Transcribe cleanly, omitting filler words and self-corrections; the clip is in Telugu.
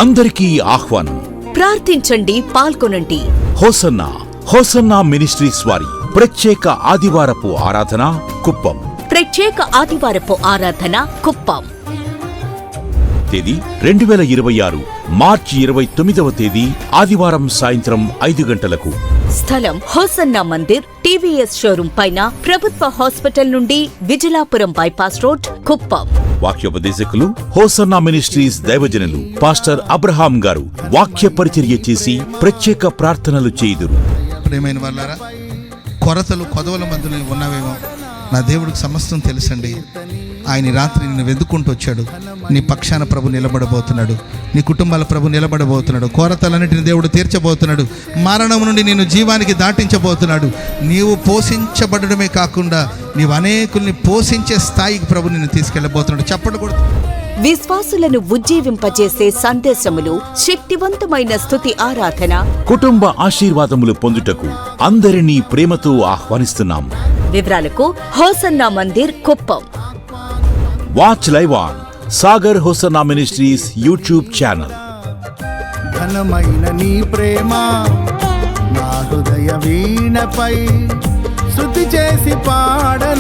అందరికీ ఆహ్వానం. ప్రార్థించండి, పాల్గొనండి. హోసన్నా హోసన్నా మినిస్ట్రీస్ వారి ప్రత్యేక ఆదివారపు ఆరాధన కుప్పం. ప్రత్యేక ఆదివారపు ఆరాధన కుప్పం. తేదీ 2026 మార్చి 29వ తేదీ ఆదివారం సాయంత్రం 5 గంటలకు. స్థలం హోసన్నా మందిర్, టీవీఎస్ షోరూం పైన, ప్రభుత్వ హాస్పిటల్ నుండి విజిలాపురం బైపాస్ రోడ్, కుప్పం. వాక్యోపదేశకులు హోసన్నా మినిస్ట్రీస్ దైవజనులు పాస్టర్ అబ్రహాం గారు వాక్య పరిచర్య చేసి ప్రత్యేక ప్రార్థనలు చేయుదురు. ప్రియమైన వాళ్ళారా, కొరతలు కొదవల మధ్యలో ఉన్నవేమో, నా దేవుడికి సమస్తం తెలుసండి. ఆయన రాత్రి నిన్ను వెతుక్కుంటూ వచ్చాడు. నీ పక్షాన ప్రభు నిలబడబోతున్నాడు. నీ కుటుంబాల ప్రభు నిలబడబోతున్నాడు. కొరతలన్నిటిని దేవుడు తీర్చబోతున్నాడు. మరణం నుండి నిన్ను జీవానికి దాటించబోతున్నాడు. నీవు పోషించబడమే కాకుండా నీవు అనేకుల్ని పోషించే స్థాయికి ప్రభు నిన్ను తీసుకెళ్లబోతున్నాడు. చప్పట్లు కొడుతూ విశ్వాసులను ఉజ్జీవింపజేసే సందేశములు, శక్తివంతమైన స్తుతి ఆరాధన, కుటుంబ ఆశీర్వాదములు పొందుటకు అందరినీ ప్రేమతో ఆహ్వానిస్తున్నాం. వివరాలకు hosanna Mandir, Kuppam. Watch live on Sagar hosanna ministries YouTube channel. ఘనమైన నీ ప్రేమ నా హృదయ వీణపై శృతి చేసి పాడన